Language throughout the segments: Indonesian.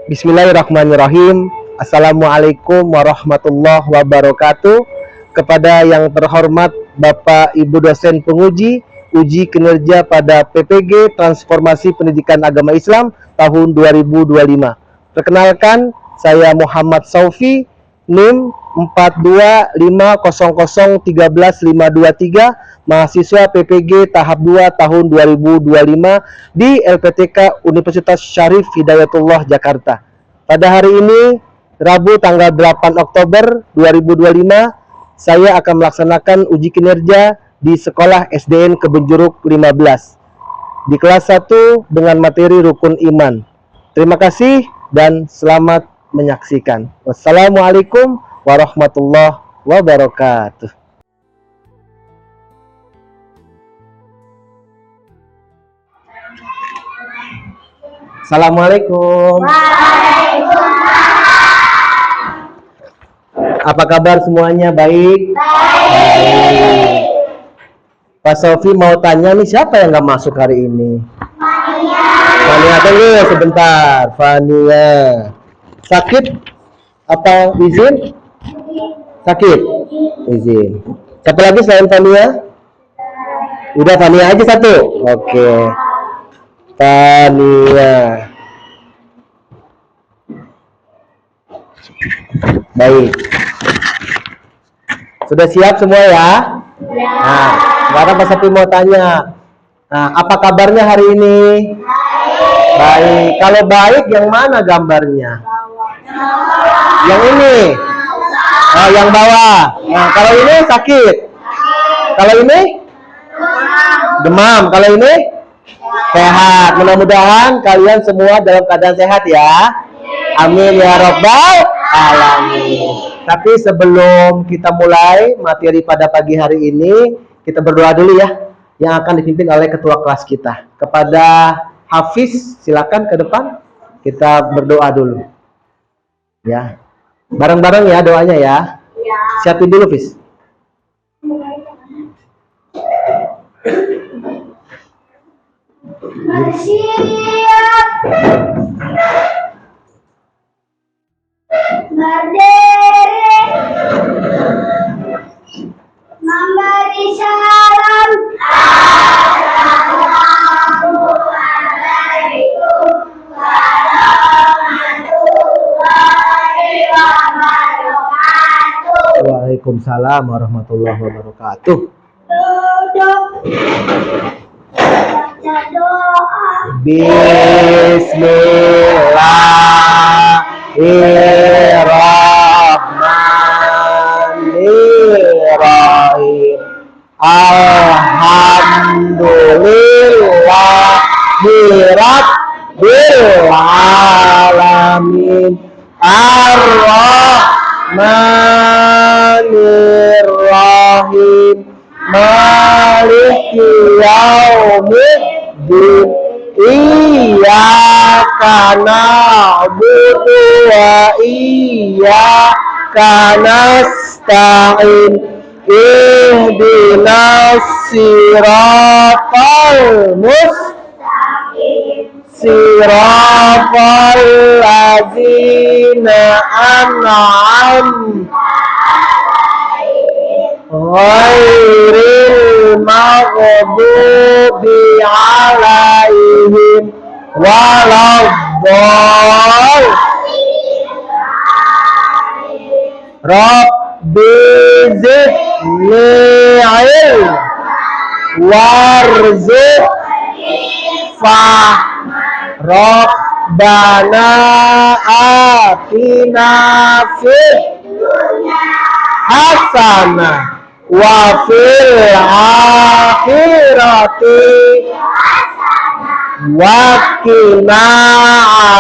Bismillahirrahmanirrahim. Assalamualaikum warahmatullahi wabarakatuh. Kepada yang terhormat Bapak Ibu dosen penguji uji kinerja pada PPG Transformasi Pendidikan Agama Islam tahun 2025. Perkenalkan, saya Muhammad Saufi, NIM 42500131523, mahasiswa PPG tahap 2 tahun 2025 di LPTK Universitas Syarif Hidayatullah Jakarta. Pada hari ini, Rabu tanggal 8 Oktober 2025, saya akan melaksanakan uji kinerja di Sekolah SDN Kebonjeruk 15 di kelas 1 dengan materi Rukun Iman. Terima kasih dan selamat menyaksikan. Wassalamualaikum warahmatullahi wabarakatuh. Assalamualaikum. Apa kabar semuanya? Baik? Baik. Pak Sofi mau tanya nih, siapa yang nggak masuk hari ini? Fania, tunggu sebentar. Fania, sakit apa izin? Sakit? Izin. Siapa lagi selain Fania? Udah Fania aja satu. Oke. Fania. Baik. Sudah siap semua ya? Ya. Nah, sekarang Pak Sofi mau tanya. Nah, apa kabarnya hari ini? Baik. Baik. Kalau baik, yang mana gambarnya? Yang ini? Oh, yang bawah. Nah, kalau ini sakit? Kalau ini? Demam. Kalau ini? Sehat. Mudah-mudahan kalian semua dalam keadaan sehat ya. Amin ya rabbal alamin. Tapi sebelum kita mulai materi pada pagi hari ini, kita berdoa dulu ya, yang akan dipimpin oleh ketua kelas kita. Kepada Hafiz, silakan ke depan. Kita berdoa dulu. Ya. Bareng-bareng ya doanya ya. Siapin dulu, Hafiz. Berdiri, memberi salam. Assalamualaikum warahmatullahi wabarakatuh. Waalaikumsalam warahmatullahi wabarakatuh. Duduk, baca doa. Bismillahirrahmanirrahim. Alhamdulillahirabbil alamin. Ar-Rahmanirrahim. Maliki yaumiddin. Iyyaka na'budu wa iyyaka nasta'in. Ihdinas siratal mustaqim. Siratal ladzina an'amta ghairil maghdubi alaihim waladdallin. Rabbi zidni ilma warzuqni fahma. Rabbana atina fid dunya hasanah wa fil akhirati wa qina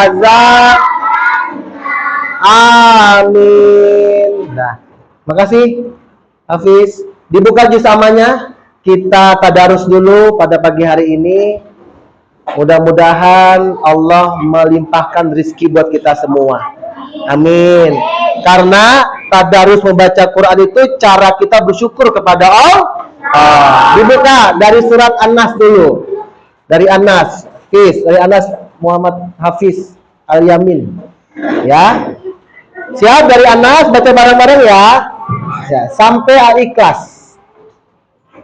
azab. Amin. Nah, makasih Hafiz. Dibuka juz amanya. Kita tadarus dulu pada pagi hari ini. Mudah-mudahan Allah melimpahkan rezeki buat kita semua. Amin. Karena tadarus membaca Quran itu cara kita bersyukur kepada Allah. Dibuka dari surat An-Nas dulu. Dari An-Nas. Dari Anas Muhammad Hafiz Al-Yamin. Ya. Siap dari Anas, baca bareng-bareng ya. Ya, sampai Al-Ikhlas.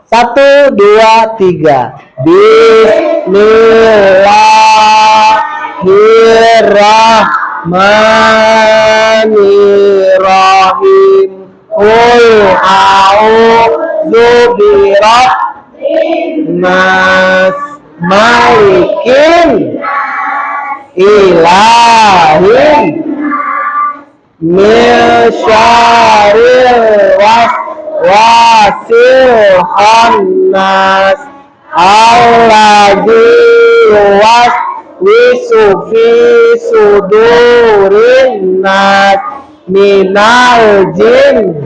1, 2, 3. Bismillahirrahmanirrahim. Qul a'udzu birabbin nas, malikin ilahin, min syarril waswasil khannas, alladzi yuwaswisu fi sudurin nas, minal jin.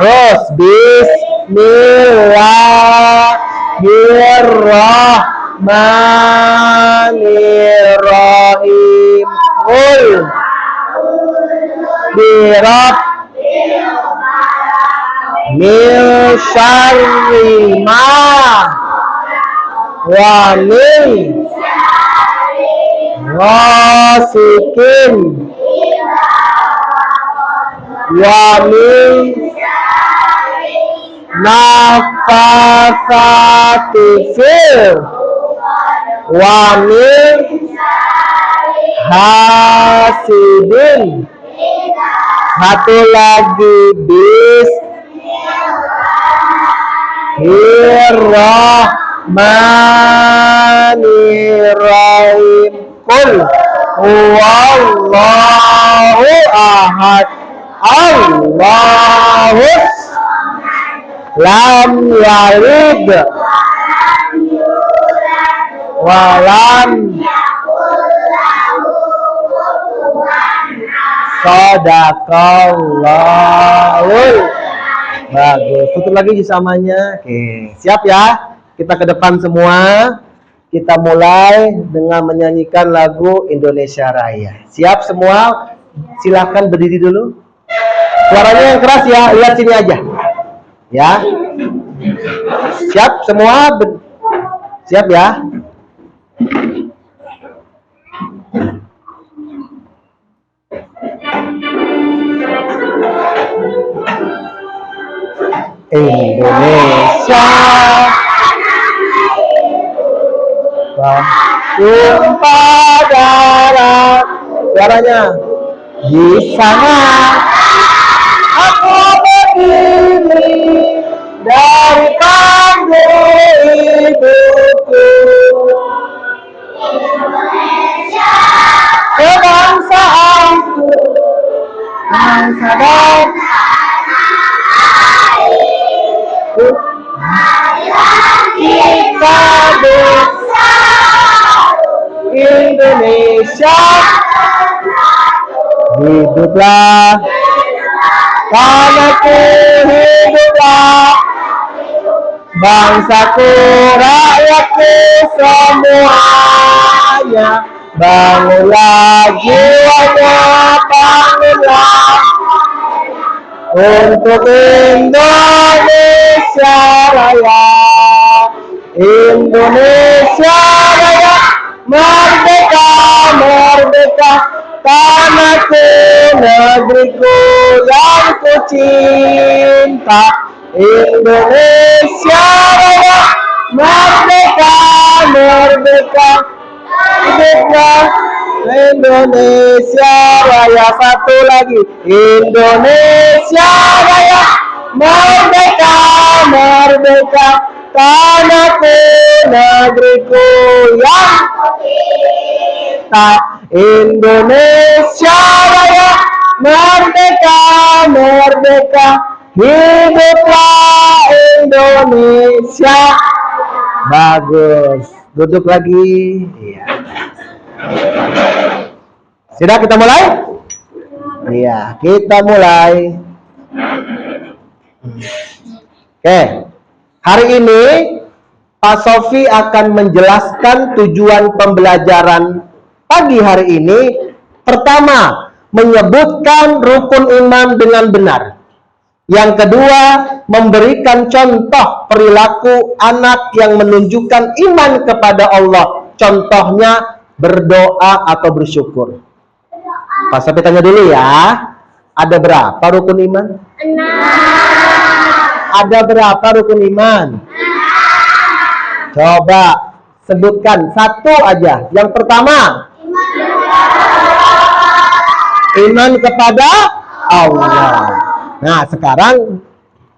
Terus bismillahirrahmanirrahim. Qul birab min syarri ma wa min ghasikin wa min nafasati fil wa min hasidin. Satu lagi bismillahirrahmanirrahim. Qul huwallahu ahad, Allahus lam yalid walam sadaqallahul. Bagus. Tutup lagi samanya. Oke, siap ya? Kita ke depan semua. Kita mulai dengan menyanyikan lagu Indonesia Raya. Siap semua? Silahkan berdiri dulu. Suaranya yang keras ya. Lihat sini aja. Ya. Siap semua? Siap ya? Indonesia tumpah darah. Suaranya di sana aku berdiri dari panggung ibuku. Indonesia kebangsaanku, bangsa dan kita bisa. Indonesia hiduplah, tanahku hiduplah, bangsaku, rakyatku semuanya. Bangunlah jiwanya, bangunlah untuk Indonesia Raya. Indonesia Raya, merdeka, merdeka, tanahku, negeriku yang ku cinta. Indonesia Raya, merdeka, merdeka, hiduplah Indonesia Raya. Satu lagi, Indonesia Raya, merdeka, merdeka, tanahku, negeriku yang cinta. Indonesia Raya, merdeka, merdeka, hiduplah Indonesia. Bagus. Duduk lagi. Iya. Sudah kita mulai? Iya, kita mulai. Oke. Hari ini Pak Sofi akan menjelaskan tujuan pembelajaran pagi hari ini. Pertama, menyebutkan rukun iman dengan benar. Yang kedua, memberikan contoh perilaku anak yang menunjukkan iman kepada Allah. Contohnya berdoa atau bersyukur. Pak Sofi tanya dulu ya. Ada berapa rukun iman? 6. Ada berapa rukun iman? Coba sebutkan satu aja. Yang pertama, iman kepada Allah. Nah, sekarang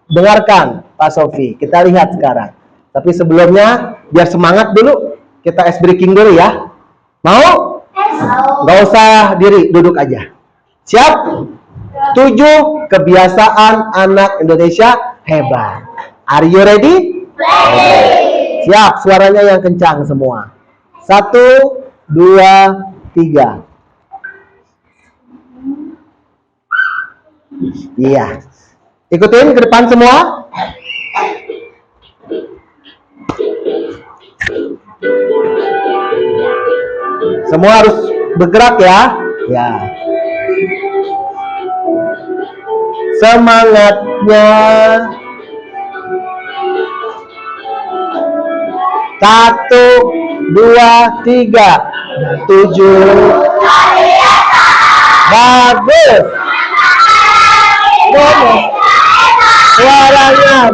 dengarkan Pak Sofi. Kita lihat sekarang. Tapi sebelumnya, biar semangat dulu, kita ice breaking dulu ya. Mau? Gak usah diri, duduk aja. Siap? 7 kebiasaan anak Indonesia hebat. Are you ready? Siap, suaranya yang kencang semua. 1, 2, 3. Iya. Ikutin ke depan semua. Semua harus bergerak ya. Ya. Semangatnya. 1, 2, 3. 7. Bagus. Bagus. Suaranya.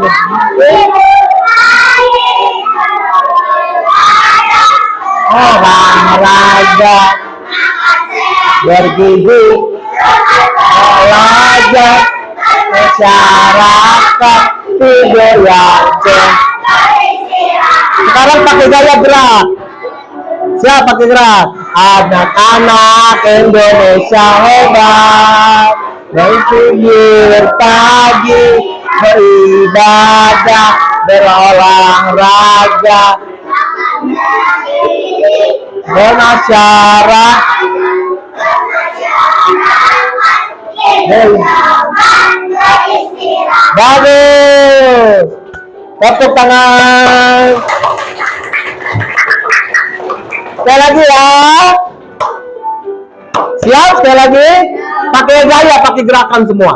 Olahraga bergizi, olahraga masyarakat tidur yang jelas. Sekarang pakai gaya gerak. Siap pakai gerak. Anak-anak Indonesia hebat, berpikir pagi, beribadah, berolahraga, bermasyarakat. Bagus. Tepuk tangan. Sekali lagi ya. Siap, sekali lagi. Pakai gaya, pakai gerakan semua.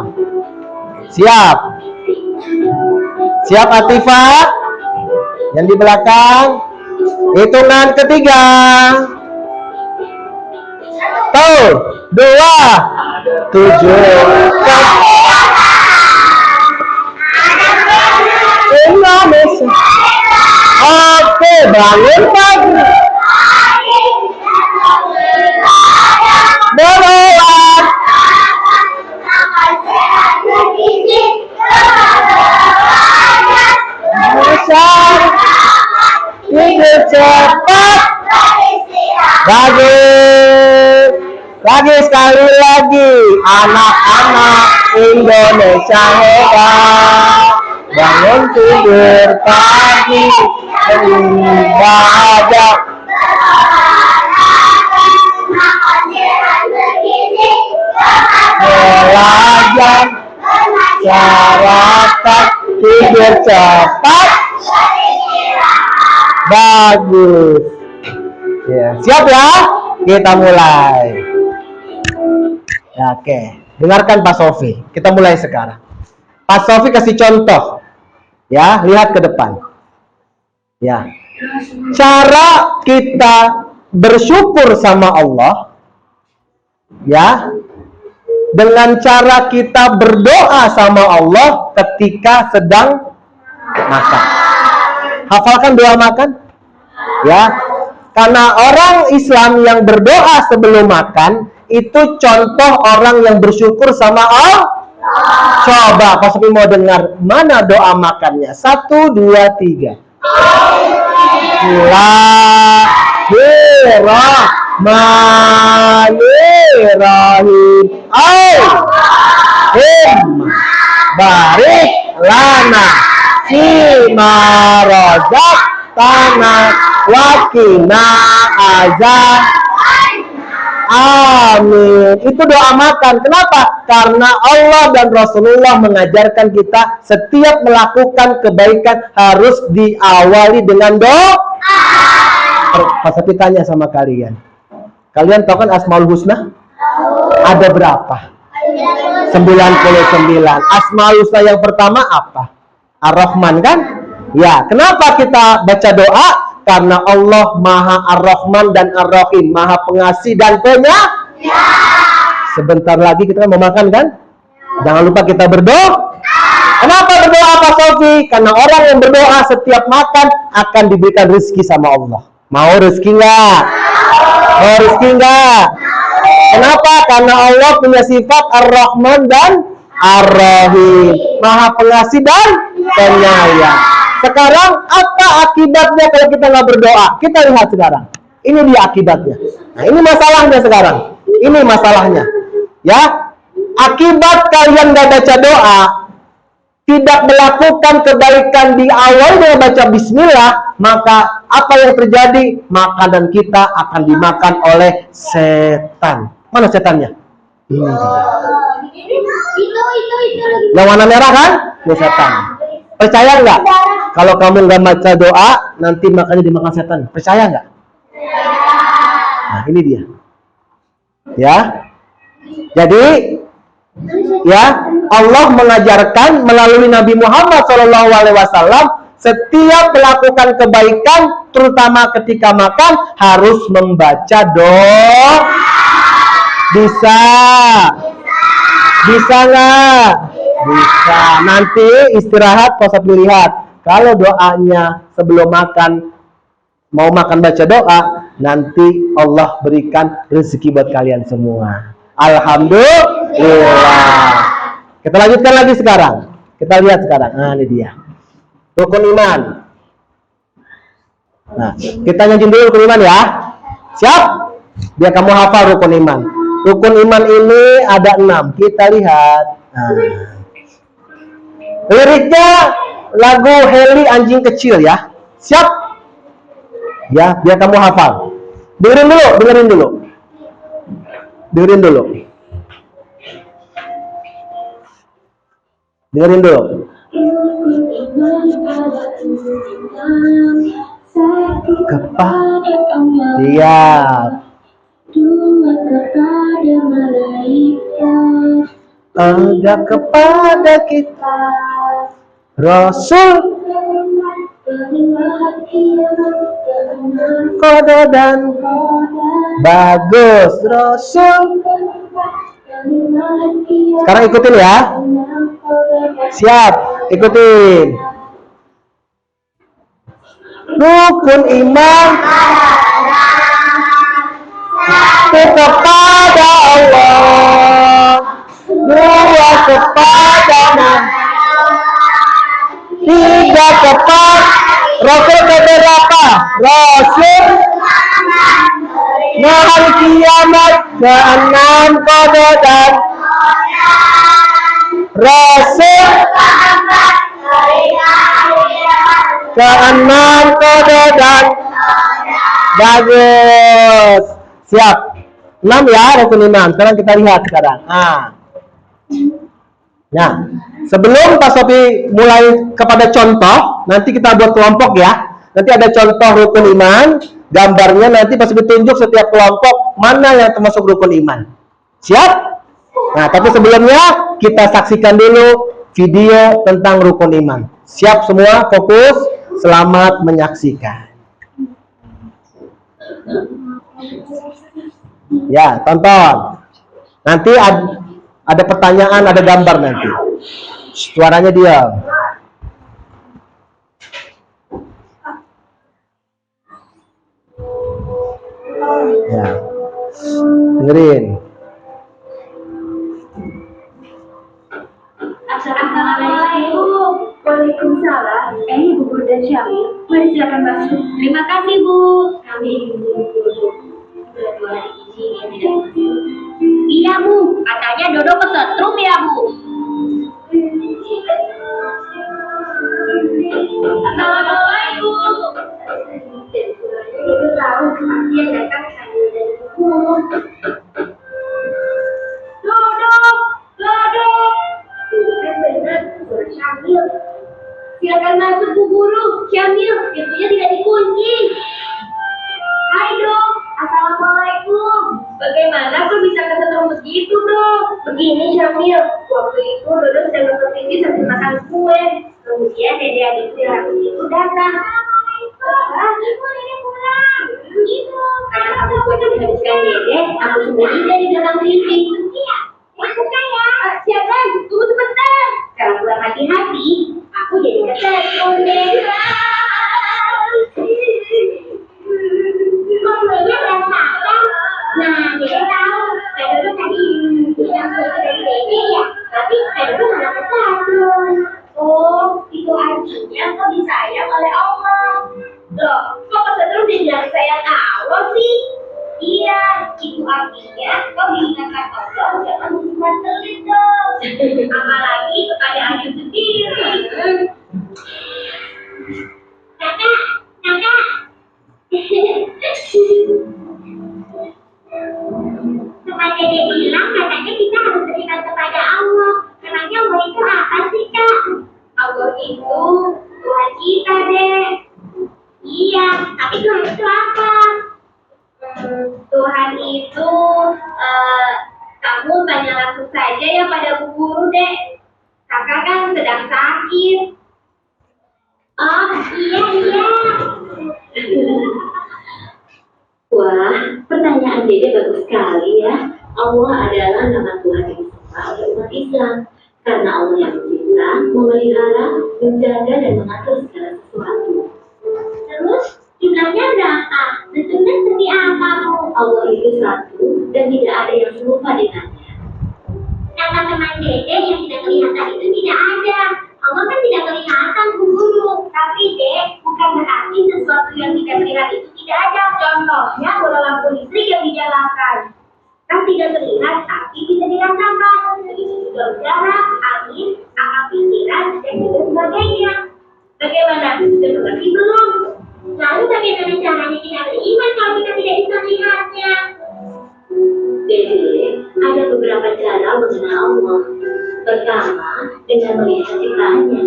Siap. Siap Atifa. Yang di belakang. Hitungan ketiga. 1, 2, 7. Indonesia. Oke, bangun pagi. Berolahraga. Tidur cepat. Bagus. Lagi sekali lagi. Anak-anak Indonesia hebat. Bangun tidur pagi. Beribadah. Belajar. Masyarakat tidur cepat. Bagus. Ya, siap ya? Kita mulai. Ya, oke. Dengarkan Pak Sofi. Kita mulai sekarang. Pak Sofi kasih contoh. Ya, lihat ke depan. Ya. Cara kita bersyukur sama Allah, ya, dengan cara kita berdoa sama Allah ketika sedang makan. Hafalkan doa makan? Ya. Karena orang Islam yang berdoa sebelum makan itu contoh orang yang bersyukur sama Allah. Coba Pak Sofi mau dengar mana doa makannya. 1, 2, 3. Bismillahirrahmanirrahim. Barik lana fima razaqtana wa qina azab. Amin. Itu doa makan. Kenapa? Karena Allah dan Rasulullah mengajarkan kita setiap melakukan kebaikan harus diawali dengan doa. Pas saya tanya sama kalian. Kalian tahu kan Asmaul Husna? Ada berapa? 99. Asmaul Husna yang pertama apa? Ar-Rahman kan? Ya, kenapa kita baca doa? Karena Allah Maha Ar-Rahman dan Ar-Rahim, Maha Pengasih dan Penyayang. sebentar lagi kita mau makan kan? Jangan lupa kita berdoa. Kenapa berdoa Pak Sofi? Karena orang yang berdoa setiap makan akan diberikan rezeki sama Allah. Mau rezeki nggak? Mau rezeki nggak? Kenapa? Karena Allah punya sifat Ar-Rahman dan Ar-Rahim, Maha Pengasih dan Penyayang. Sekarang apa akibatnya kalau kita nggak berdoa? Kita lihat sekarang. Ini dia akibatnya. Nah, ini masalahnya sekarang. Ini masalahnya. Ya, akibat kalian nggak baca doa, tidak melakukan kebaikan di awal dengan baca bismillah, maka apa yang terjadi? Makanan kita akan dimakan oleh setan. Mana setannya? Ini dia. Itu. Yang warna merah kan? Ini setan. Percaya nggak? Kalau kamu nggak baca doa, nanti makannya dimakan setan. Percaya nggak? Nah, ini dia. Ya. Jadi, ya, Allah mengajarkan melalui Nabi Muhammad SAW, setiap melakukan kebaikan, terutama ketika makan, harus membaca doa. Bisa? Bisa nggak? Bisa. Nanti istirahat, pas lihat. Kalau doanya sebelum makan, mau makan baca doa, nanti Allah berikan rezeki buat kalian semua. Alhamdulillah. Kita lanjutkan lagi sekarang. Kita lihat sekarang. Nah, ini dia. Rukun iman. Nah, kita nyanyiin dulu rukun iman ya. Siap? Biar kamu hafal rukun iman. Rukun iman ini ada 6. Kita lihat. Nah. Liriknya lagu Heli Anjing Kecil ya. Siap? Ya, biar kamu hafal. Dengerin dulu. Dengerin dulu. Siap. Ada kepada kita Rasul Qada dan bagus Rasul. Sekarang ikutin ya. Siap, ikutin. Rukun iman kepada Allah, dua kepada tiga kepada Rasul keberapa? Rasul Nahan kiamat keenam kode dan Rasul keenam kode dan bagus. Siap. 6 ya rukun iman. Sekarang kita lihat sekarang. Nah, sebelum Pak Sofi mulai kepada contoh, nanti kita buat kelompok ya. Nanti ada contoh rukun iman, gambarnya nanti Pak Sofi tunjuk setiap kelompok mana yang termasuk rukun iman. Siap? Nah, tapi sebelumnya kita saksikan dulu video tentang rukun iman. Siap semua? Fokus. Selamat menyaksikan. Ya, tonton. Nanti ada pertanyaan, ada gambar nanti. Suaranya diam. Ya. Dengerin. Assalamualaikum. Waalaikumsalam. Bu Guru dan Syamil. Mari silakan masuk. Terima kasih, Bu. Kami ingin duduk. Sudah 2 hari ini tidak masuk. Iya, Bu. Katanya Dodo kesetrum ya, Bu. Assalamualaikum. Dodo tahu yang datang hanya dari buku. Dodo. Benar, suara Syamil. Silakan masuk Bu Guru. Syamil, pintunya tidak dikunci. Hai Dok, Assalamualaikum. Bagaimana kok bisa kesetrum begitu Dok? Begini Syamil, waktu itu Dodo sedang nonton TV sambil makan kue. Kemudian dede adikku yang aku itu datang. Assalamualaikum, dede pulang. Gitu. Karena aku kue tadi habiskan dede, aku sembunyi dari belakang TV. Iya. kesetrum dan bilang sayang Allah sih? Iya, itu artinya kau diingatkan Allah jangan berbuat telit dong. Apalagi kepada adik sendiri. Kakak, kakak. Teman Dede bilang katanya kita harus beriman kepada Allah. Memangnya Allah itu apa sih, Kak? Allah itu Tuhan kita, Dek. Iya, tapi Tuhan itu apa? Tuhan itu kamu tanya langsung saja ya pada Bu Guru, Dek. Kakak kan sedang sakit. Oh, iya, iya. Wah, pertanyaan Dede bagus sekali ya. Allah adalah nama Tuhan yang disembah oleh umat Islam. Karena Allah yang mencipta, memelihara, menjaga, dan mengatur segala sesuatu. Terus, jumlahnya berapa? Bentuknya seperti apa, Bu? Allah itu satu, dan tidak ada yang serupa dengannya. Kata teman Dede yang tidak kelihatan itu tidak ada. Allah kan tidak kelihatan, Bu Guru. Tapi, Dek, bukan berarti sesuatu yang tidak terlihat itu tidak ada. Contohnya bola lampu listrik yang dijalankan. Kan tidak terlihat, tapi bisa dirasakan. Begitu juga udara, angin, akal pikiran, dan juga sebagainya. Bagaimana? Sudah mengerti belum? Lalu bagaimana caranya kita beriman kalau kita tidak bisa melihatnya? Dede, ada beberapa cara mengenal Allah. Pertama, dengan melihat ciptaannya.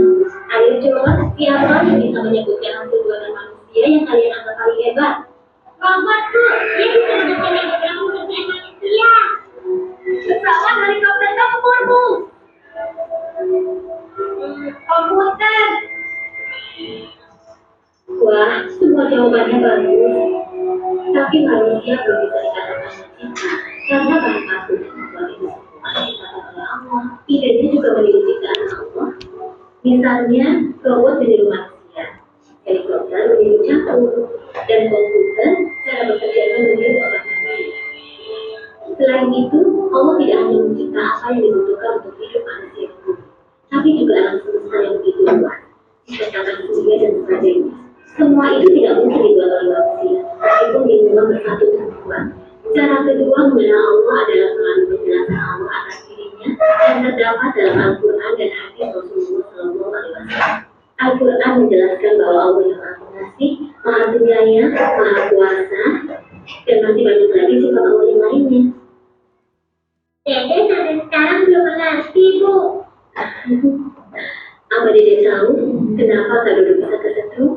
Ayo coba, siapa yang bisa menyebutkan hasil buatan manusia yang kalian anggap paling hebat? Robot, Bu. Dia bisa menyebutkan beberapa pekerjaan manusia. Pesawat, helikopter, tempur, Bu. Komputer. Wah, semua jawabannya bagus. Tapi manusia belum bisa dikatakan mencipta karena bahan baku dan membuat itu semua diciptakan oleh Allah. Idenya juga meniru ciptaan Allah. Misalnya, robot meniru manusia, helikopter meniru catur, dan komputer cara bekerjanya meniru otak manusia. Selain itu, Allah tidak hanya mencipta apa yang dibutuhkan untuk hidup manusia itu, tapi juga alam semesta yang begitu luas, diciptakan surya dan sebagainya. Semua itu tidak mungkin dibuat oleh manusia, meskipun lingkungan bersatu dan berubah. Cara kedua mengenal Allah adalah melalui penjelasan Allah atas dirinya yang terdapat dalam Al-Quran dan hadis Rasulullah SAW. Al-Quran menjelaskan bahwa Allah yang Maha Pengasih, Maha Penyayang, Maha Kuasa, dan masih banyak lagi sifat Allah yang lainnya. Dede sampai sekarang belum mengerti, Bu. Apa Dede tahu kenapa Kak Dodo bisa kesetrum?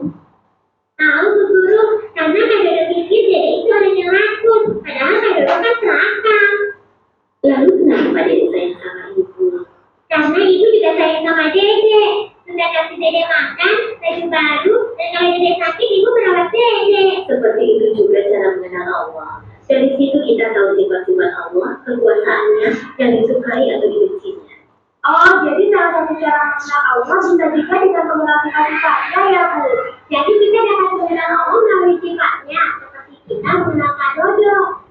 Tahu, Bu Guru, karena Kak Dodo pikir Dede itu orang yang rakun, padahal Kak Dodo kan serakah. Lalu kenapa Dede sayang sama ibu? Karena ibu juga sayang sama Dede. Sudah kasih Dede makan, baju baru, dan kalau Dede sakit, ibu merawat Dede. Seperti itu juga cara mengenal Allah. Dari situ kita tahu sifat-sifat Allah, kekuasaannya, yang disukai atau dibencinya. Oh, jadi salah satu cara mengenal Allah bisa juga dengan mengenal sifat-sifatnya ya, Bu. Jadi kita dapat mengenal Allah melalui sifatnya, seperti kita mengenal Kak Dodo.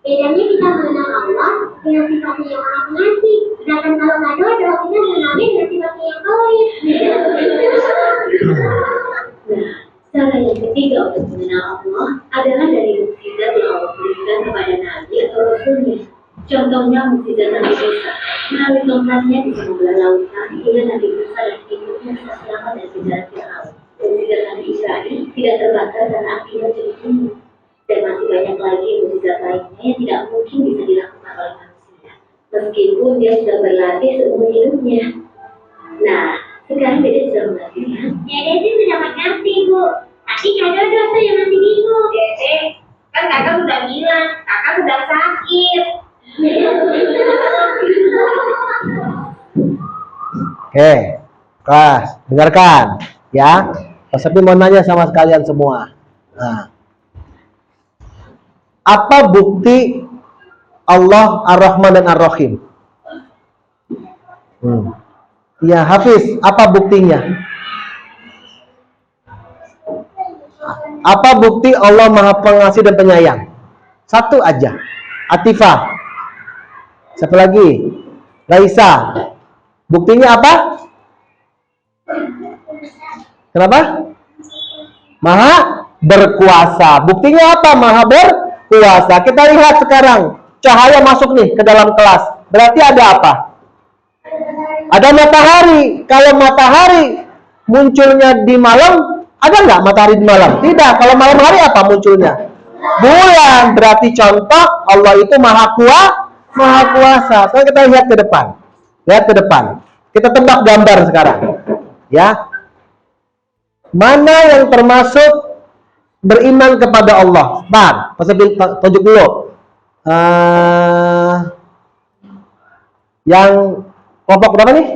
Bedanya kita mengenal Allah dengan sifatnya yang Maha Pengasih. Sedangkan kalau Kak Dodo, kita mengenalnya dengan sifatnya yang pelit. Nah, cara yang ketiga untuk mengenal Allah adalah dari mukjizat yang Allah berikan kepada Nabi atau Rasulnya. Contohnya mukjizat Nabi Musa. Melalui tongkatnya bisa membelah lautan, hingga Nabi Musa dan pengikutnya bisa selamat dari kejaran Firaun. Mukjizat Nabi Israel tidak terbakar karena apinya jadi dingin. Dan masih banyak lagi mukjizat lainnya yang tidak mungkin bisa dilakukan oleh manusia, meskipun dia sudah berlatih seumur hidupnya. Nah, sekarang Dede sudah mengerti ya? Dede sih sudah mengerti, Bu. Tapi Kak Dodo tuh yang masih bingung. Dede, kan kakak sudah bilang, kakak sudah sakit. Oke, kelas, dengarkan ya. Mas Sapi mau nanya sama sekalian semua. Nah, apa bukti Allah Ar-Rahman dan Ar-Rahim? Ya, Hafiz, apa buktinya? Apa bukti Allah Maha Pengasih dan Penyayang? Satu aja. Atifah. Satu lagi. Raisa. Buktinya apa? Kenapa? Maha berkuasa. Buktinya apa? Maha berkuasa. Kita lihat sekarang, cahaya masuk nih ke dalam kelas. Berarti ada apa? Ada matahari. Kalau matahari munculnya di malam, ada nggak matahari di malam? Tidak. Kalau malam hari apa munculnya? Bulan. Berarti contoh Allah itu maha kuasa. Sekarang kita lihat ke depan. Lihat ke depan. Kita tebak gambar sekarang. Ya. Mana yang termasuk beriman kepada Allah? Bang, tunjuk dulu. Yang kelompok berapa nih?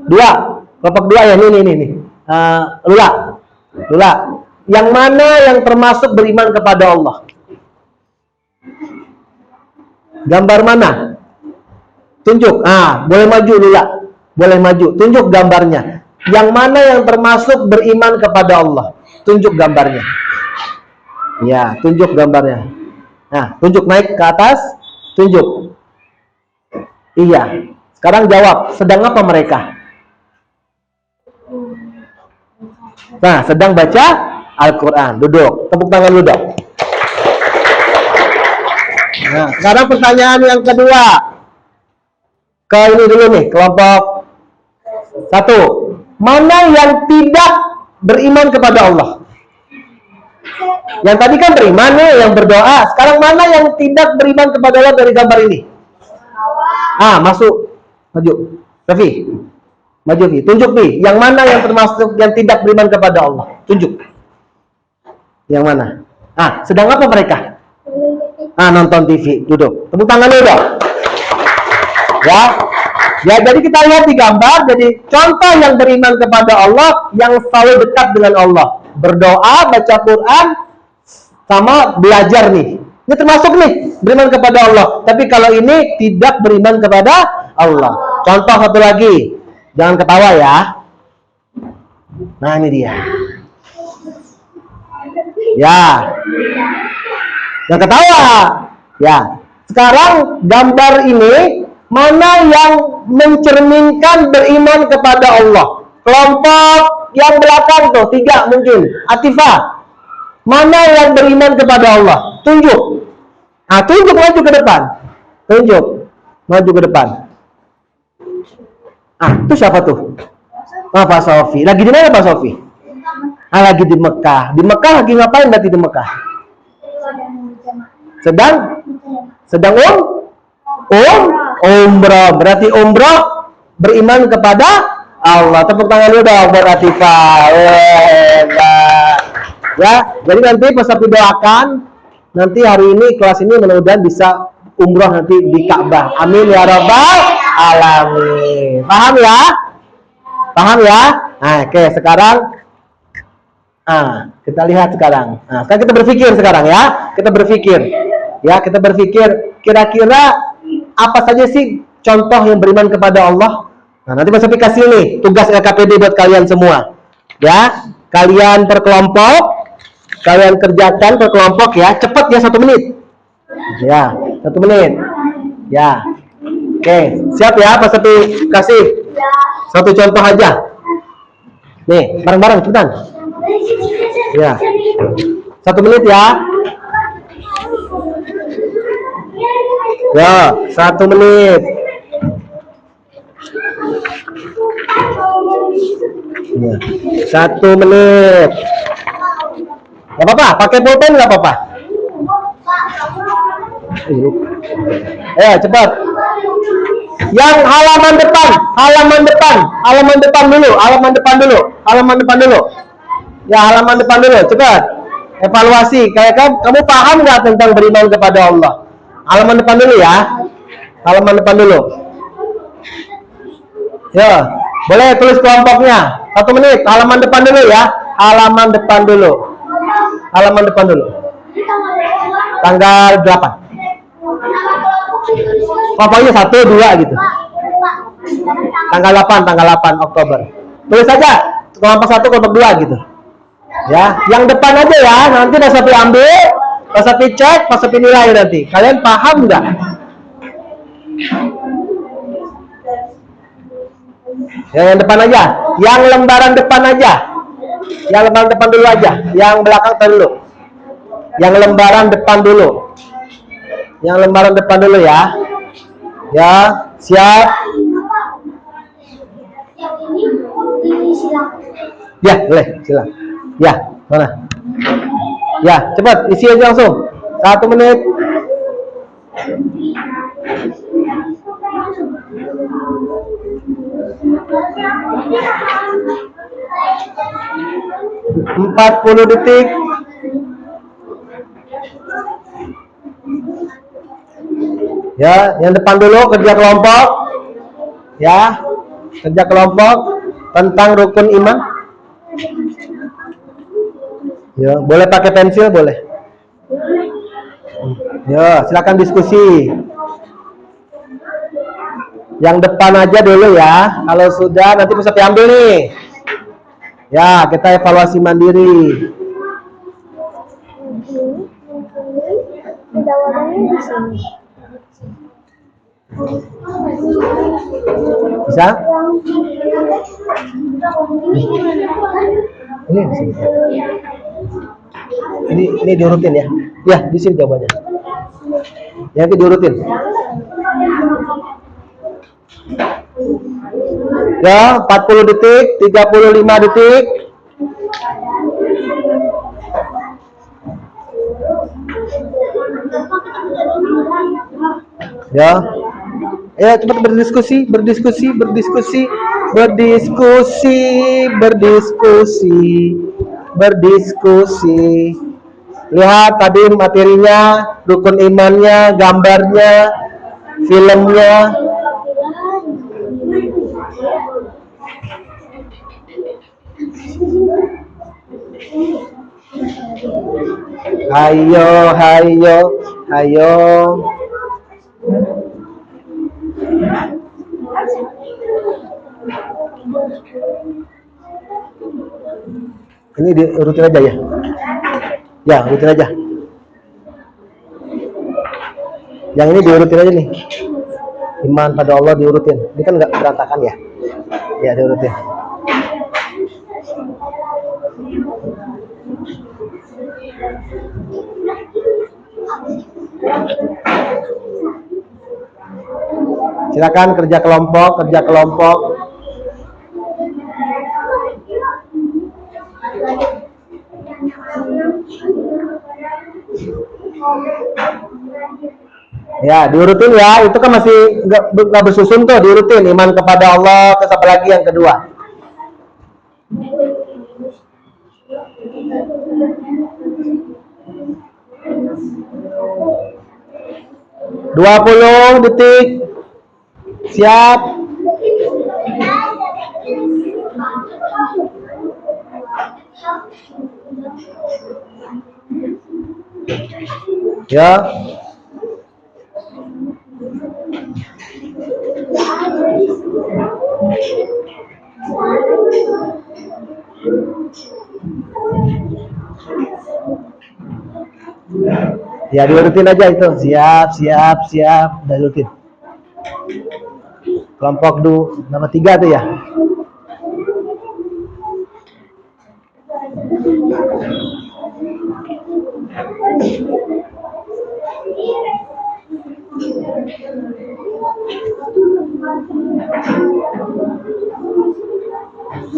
2. Kelompok 2 ya, nih. Lula. Yang mana yang termasuk beriman kepada Allah? Gambar mana? Tunjuk. Boleh maju Lula. Boleh maju. Tunjuk gambarnya. Yang mana yang termasuk beriman kepada Allah? Tunjuk gambarnya. Ya, tunjuk gambarnya. Nah, tunjuk naik ke atas. Tunjuk. Iya. Sekarang jawab. Sedang apa mereka? Nah, sedang baca Al-Quran. Duduk. Tepuk tangan dulu dong. Nah, sekarang pertanyaan yang kedua. Ke ini dulu nih, kelompok 1. Mana yang tidak beriman kepada Allah? Yang tadi kan beriman nih, yang berdoa. Sekarang mana yang tidak beriman kepada Allah dari gambar ini? Masuk. Maju. Rafi. Maju, Fi. Tunjuk, Fi. Yang mana yang termasuk yang tidak beriman kepada Allah? Tunjuk. Yang mana? Sedang apa mereka? Nonton TV. Duduk. Tepuk tangan dulu dong. Ya, jadi kita lihat di gambar. Jadi contoh yang beriman kepada Allah, yang selalu dekat dengan Allah. Berdoa, baca Quran, sama belajar nih. Ini termasuk nih, beriman kepada Allah. Tapi kalau ini tidak beriman kepada Allah. Contoh satu lagi. Jangan ketawa ya. Nah, ini dia. Ya. Jangan ketawa. Ya. Sekarang gambar ini mana yang mencerminkan beriman kepada Allah? Kelompok yang belakang tuh, 3 mungkin. Atifah. Mana yang beriman kepada Allah? Tunjuk. Tunjuk, maju ke depan. Tunjuk. Maju ke depan. Itu siapa tuh? Pak Sofi. Lagi di mana Pak Sofi? Lagi di Mekah. Di Mekah lagi ngapain berarti di Mekah? Sedang umroh. Berarti umroh beriman kepada Allah. Tepuk tangan dulu dong buat Atifah. Ya, jadi nanti Pak Sofi doakan nanti hari ini kelas ini mudah-mudahan bisa umroh nanti di Ka'bah. Amin ya rabbal alamin. Paham ya? Paham ya? Oke, sekarang kita lihat sekarang. Sekarang kita berpikir sekarang ya. Kita berpikir kira-kira apa saja sih contoh yang beriman kepada Allah? Nanti Mas Sofi kasih nih tugas LKPD buat kalian semua. Ya, kalian per kelompok, kalian kerjakan per kelompok ya. Cepat ya, 1 menit. Ya, 1 menit. Ya. Oke, siap ya Mas Sofi kasih satu contoh aja. Nih, bareng-bareng cepetan. Ya. 1 menit ya. Ya, 1 menit. Ya, 1 menit. Gak apa-apa, pakai pulpen gak apa-apa. Cepat. Yang halaman depan dulu. Ya, halaman depan dulu, cepat. Evaluasi, kayak kamu paham nggak tentang beriman kepada Allah? Halaman depan dulu ya. Halaman depan dulu. Ya, boleh tulis kelompoknya. 1 menit, halaman depan dulu ya. Halaman depan dulu. Tanggal 8. Pokoknya 1, 2 gitu. Tanggal 8 Oktober. Tulis saja kelompok 1, kelompok 2 gitu. Ya, yang depan aja ya. Nanti Mas Sofi ambil, Mas Sofi cek, Mas Sofi nilai nanti. Kalian paham nggak? Ya, yang depan aja. Yang lembaran depan aja. Yang lembaran depan dulu aja. Yang belakang tar dulu. Yang lembaran depan dulu. Yang lembaran depan dulu ya. Ya, siap. Yang ini silakan. Ya, boleh, silakan. Ya, mana? Ya, cepat isi aja langsung. 1 menit. Empat 40 detik. Ya, yang depan dulu kerja kelompok. Ya, kerja kelompok tentang rukun iman. Ya, boleh pakai pensil, boleh. Ya, silakan diskusi. Yang depan aja dulu ya. Kalau sudah nanti bisa diambil nih. Ya, kita evaluasi mandiri. Jawabannya di sini. Bisa? Ini di sini. Ini diurutin ya. Ya, di sini jawabannya. Yang itu diurutin. Ya, 40 detik, 35 detik. Ya. Ya, cepat berdiskusi. Lihat tadi materinya, rukun imannya, gambarnya, filmnya. Hayo. Ini diurutin aja ya. Ya, urutin aja. Yang ini diurutin aja nih. Iman pada Allah diurutin. Ini kan nggak berantakan ya. Ya, diurutin. Silakan kerja kelompok. Ya, diurutin ya. Itu kan masih nggak bersusun tuh, diurutin. Iman kepada Allah, terus apa lagi yang kedua? Dua 20 detik. Siap. Ya. Ya, diurutin aja itu. Siap. Udah diurutin. Kelompok nama 3 tuh ya.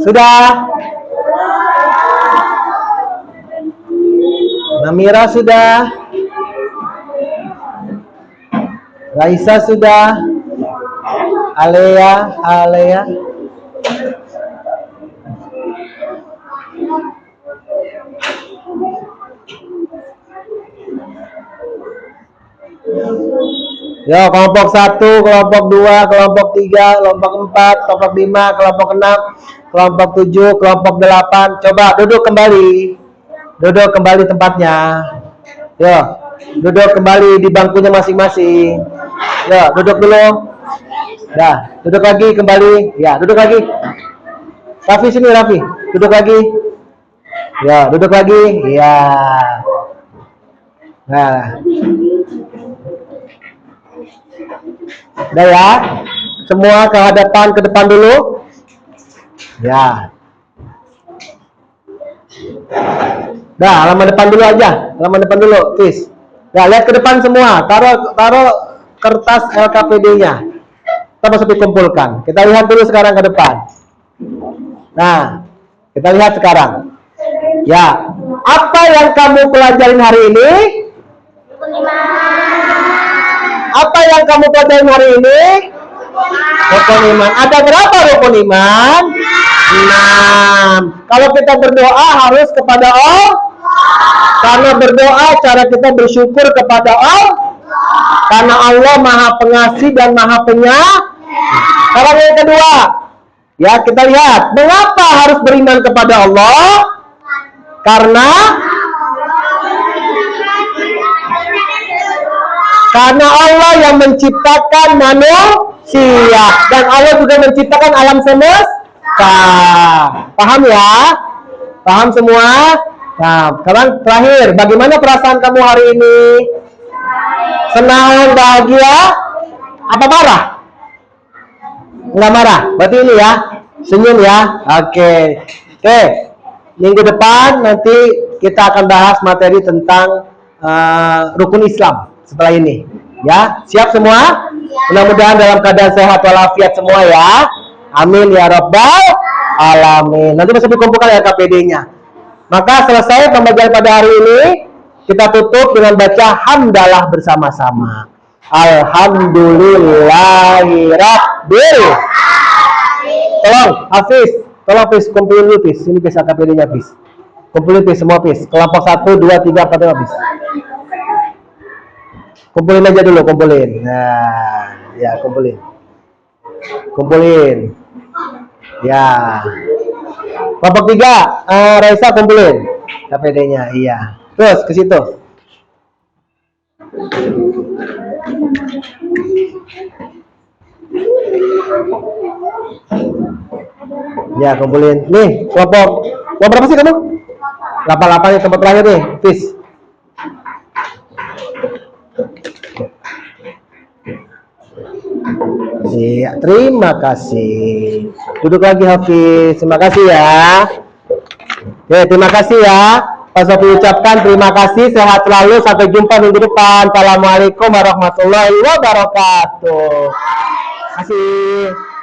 Sudah? Namira sudah? Raisa sudah? Alea? Yo, kelompok 1, kelompok 2, kelompok 3, kelompok 4, kelompok 5, kelompok 6, kelompok 7, kelompok 8. Coba duduk kembali tempatnya. Yo, duduk kembali di bangkunya masing-masing. Yo, duduk dulu. Dah, duduk lagi kembali. Ya, duduk lagi. Raffi sini, Raffi. Duduk lagi. Ya, duduk lagi. Ya. Nah. Udah ya. Semua ke depan dulu. Ya. Dah, halaman depan dulu aja. Halaman depan dulu, Fis. Dah, lihat ke depan semua. Taruh kertas LKPD-nya. Kita masuk dikumpulkan. Kita lihat dulu sekarang ke depan. Nah, kita lihat sekarang. Ya, apa yang kamu pelajarin hari ini? Apa yang kamu pelajarin hari ini? Rukun iman. Ada berapa rukun iman? 6. Kalau kita berdoa harus kepada Allah. Karena berdoa cara kita bersyukur kepada Allah. Karena Allah Maha Pengasih dan Maha Penyayang. Sekarang yang kedua. Ya, kita lihat. Mengapa harus beriman kepada Allah? Karena Allah yang menciptakan manusia dan Allah juga menciptakan alam semesta. Paham ya? Paham semua? Nah, sekarang terakhir, bagaimana perasaan kamu hari ini? Senang, bahagia, apa marah? Enggak marah. Berarti ini ya, senyum ya. Oke. Minggu depan nanti kita akan bahas materi tentang rukun Islam. Setelah ini, ya, siap semua? Mudah-mudahan dalam keadaan sehat walafiat semua ya. Amin ya rabbal alamin. Nanti bisa dikumpulkan LKPD-nya. Maka selesai pembelajaran pada hari ini, kita tutup dengan baca hamdalah bersama-sama. Alhamdulillahirabbil. Tolong Hafiz, kumpulin dulu Hafiz. Ini Hafiz LKPD-nya Hafiz. Kumpulin Hafiz semua Hafiz. Kelompok 1, 2, 3, 4, 5 Hafiz. Kumpulin aja dulu, kumpulin. Nah, ya kumpulin. Ya. Kelompok 3, Raisa kumpulin KPD-nya, iya. Terus ke situ. Ya, kumpulin. Nih, kelompok berapa sih kamu? 88 yang tempat terakhir nih, Fis. Iya, terima kasih. Duduk lagi Hafiz. Terima kasih ya. Oke, terima kasih ya. Pak Sofi ucapkan terima kasih. Sehat selalu. Sampai jumpa minggu depan. Assalamualaikum warahmatullahi wabarakatuh. Terima kasih.